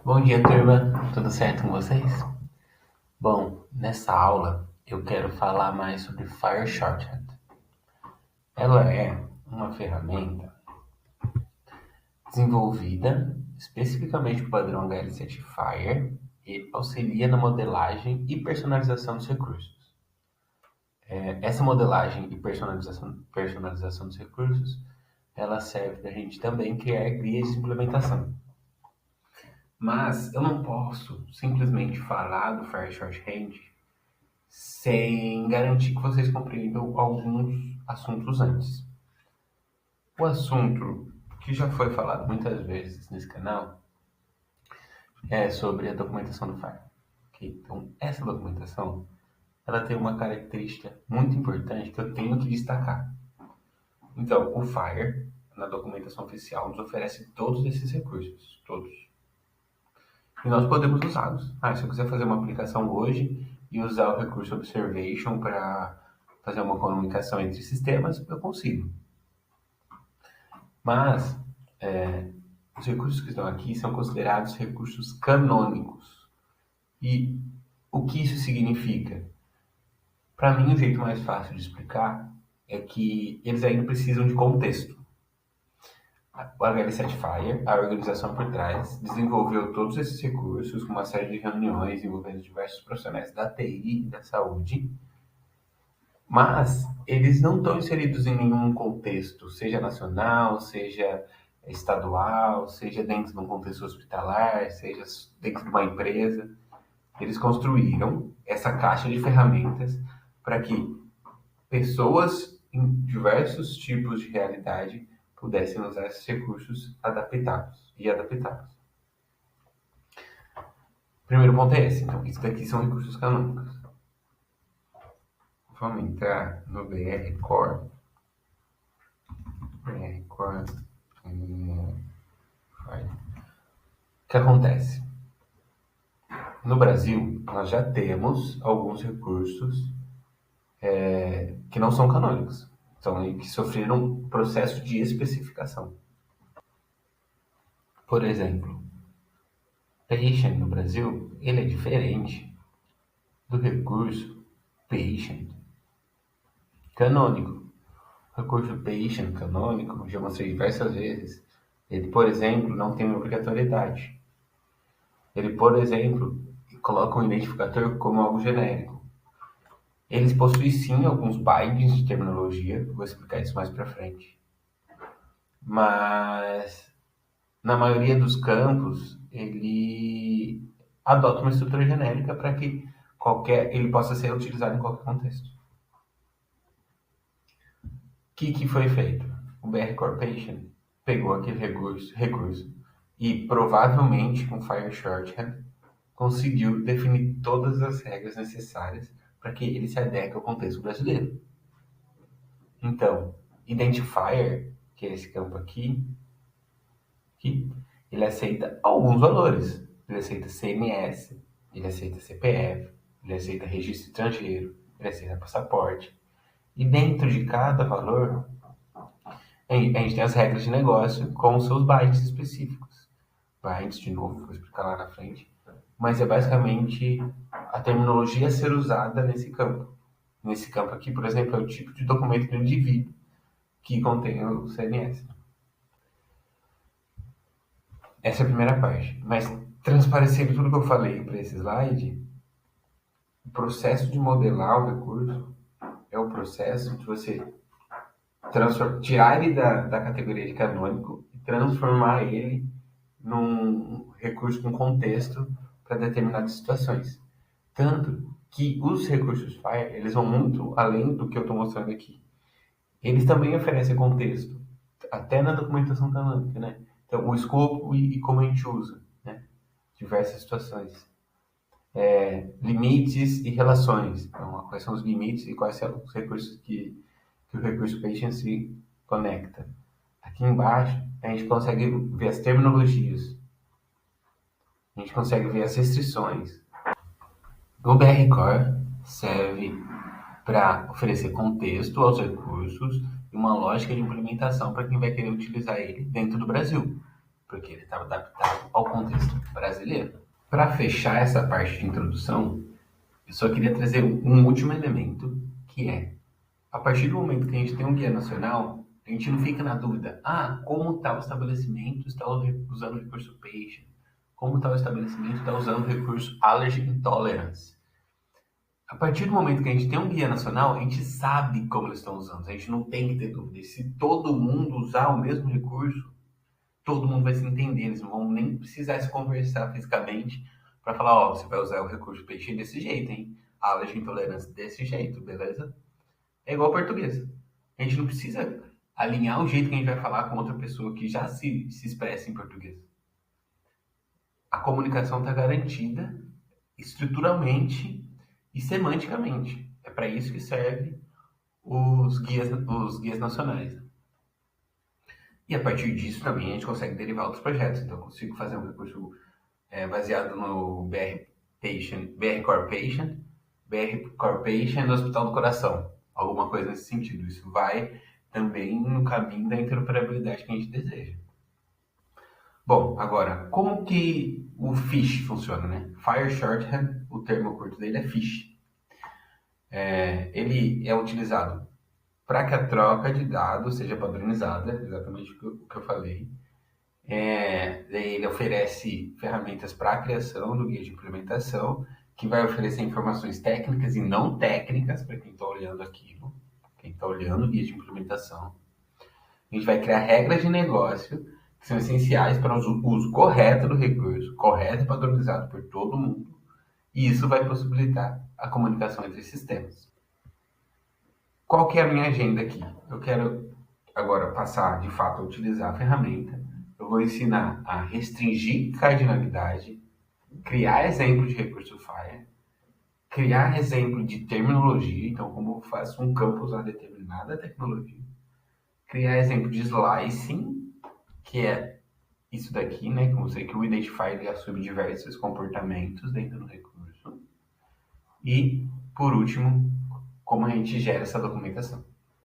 Bom dia, turma. Tudo certo com vocês? Bom, nessa aula eu quero falar mais sobre Fire Shorthand. Ela é uma ferramenta desenvolvida especificamente para o padrão HL7 Fire e auxilia na modelagem e personalização dos recursos. Essa modelagem e personalização dos recursos, ela serve para a gente também criar guias de implementação. Mas eu não posso simplesmente falar do Fire Shorthand sem garantir que vocês compreendam alguns assuntos antes. O assunto que já foi falado muitas vezes nesse canal é sobre a documentação do Fire. Okay? Então, essa documentação ela tem uma característica muito importante que eu tenho que destacar. Então, o Fire, na documentação oficial, nos oferece todos esses recursos, todos. E nós podemos usá-los. Se eu quiser fazer uma aplicação hoje e usar o recurso Observation para fazer uma comunicação entre sistemas, eu consigo. Mas os recursos que estão aqui são considerados recursos canônicos. E o que isso significa? Para mim, o jeito mais fácil de explicar é que eles ainda precisam de contexto. O HL7 Fire, a organização por trás, desenvolveu todos esses recursos com uma série de reuniões envolvendo diversos profissionais da TI e da saúde, mas eles não estão inseridos em nenhum contexto, seja nacional, seja estadual, seja dentro de um contexto hospitalar, seja dentro de uma empresa. Eles construíram essa caixa de ferramentas para que pessoas em diversos tipos de realidade pudessem usar esses recursos adaptados e adaptados. O primeiro ponto é esse. Então, isso daqui são recursos canônicos. Vamos entrar no BR Core. BR Core. O que acontece? No Brasil, nós já temos alguns recursos que não são canônicos, então, que sofreram um processo de especificação. Por exemplo, Patient no Brasil, ele é diferente do recurso Patient canônico. O recurso Patient canônico, já mostrei diversas vezes, ele, por exemplo, não tem obrigatoriedade. Ele, por exemplo, coloca um identificador como algo genérico. Eles possuem sim alguns bindings de terminologia, vou explicar isso mais para frente. Mas na maioria dos campos, ele adota uma estrutura genérica para que ele possa ser utilizado em qualquer contexto. O que foi feito? O BR Corporation pegou aquele recurso e provavelmente com Fire Shorthand conseguiu definir todas as regras necessárias para que ele se adeque ao contexto brasileiro. Então, Identifier, que é esse campo aqui, ele aceita alguns valores. Ele aceita CMS, ele aceita CPF, ele aceita registro estrangeiro, ele aceita passaporte. E dentro de cada valor, a gente tem as regras de negócio com os seus bytes específicos. Bytes, de novo, vou explicar lá na frente. Mas é basicamente a terminologia a ser usada nesse campo. Nesse campo aqui, por exemplo, é o tipo de documento do indivíduo que contém o CMS. Essa é a primeira parte. Mas, transparecendo tudo que eu falei para esse slide, o processo de modelar o recurso é o processo de você tirar ele da categoria de canônico e transformar ele num recurso com contexto para determinadas situações. Tanto que os recursos FIRE, eles vão muito além do que eu estou mostrando aqui. Eles também oferecem contexto, até na documentação canônica, né? Então, o escopo e como a gente usa, né? Diversas situações. Limites e relações. Então, quais são os limites e quais são os recursos que o recurso patient se conecta. Aqui embaixo, a gente consegue ver as terminologias. A gente consegue ver as restrições. O BR Core serve para oferecer contexto aos recursos e uma lógica de implementação para quem vai querer utilizar ele dentro do Brasil. porque ele estava adaptado ao contexto brasileiro. Para fechar essa parte de introdução, eu só queria trazer um último elemento, que é, a partir do momento que a gente tem um guia nacional, a gente não fica na dúvida, como tal estabelecimento está usando o recurso patient, como tal estabelecimento está usando o recurso allergy intolerance. A partir do momento que a gente tem um guia nacional, a gente sabe como eles estão usando, a gente não tem que ter dúvida. E se todo mundo usar o mesmo recurso, todo mundo vai se entender, eles não vão nem precisar se conversar fisicamente para falar, você vai usar o recurso peixe desse jeito, hein? Allergy intolerância desse jeito, beleza? É igual ao português. A gente não precisa alinhar o jeito que a gente vai falar com outra pessoa que já se expressa em português. A comunicação está garantida estruturalmente e semanticamente. É para isso que serve os guias nacionais. E a partir disso também a gente consegue derivar outros projetos. Então eu consigo fazer um recurso baseado no BR Core Patient, BR Core Patient do Hospital do Coração. Alguma coisa nesse sentido. Isso vai também no caminho da interoperabilidade que a gente deseja. Bom, agora, como que o FISH funciona, né? Fire Shorthand, o termo curto dele é FISH. Ele é utilizado para que a troca de dados seja padronizada, exatamente o que eu falei. Ele oferece ferramentas para a criação do guia de implementação, que vai oferecer informações técnicas e não técnicas para quem está olhando aquilo, quem está olhando o guia de implementação. A gente vai criar regras de negócio que são essenciais para o uso correto do recurso, correto e padronizado por todo mundo, e isso vai possibilitar a comunicação entre sistemas. Qual que é a minha agenda aqui? Eu quero agora passar, de fato, a utilizar a ferramenta. Eu vou ensinar a restringir cardinalidade, criar exemplo de recurso FIRE, criar exemplo de terminologia, então como eu faço um campo usar determinada tecnologia, criar exemplo de slicing, que é isso daqui, né? Que eu sei que o Identifier ele assume diversos comportamentos dentro do recurso. E, por último, como a gente gera essa documentação.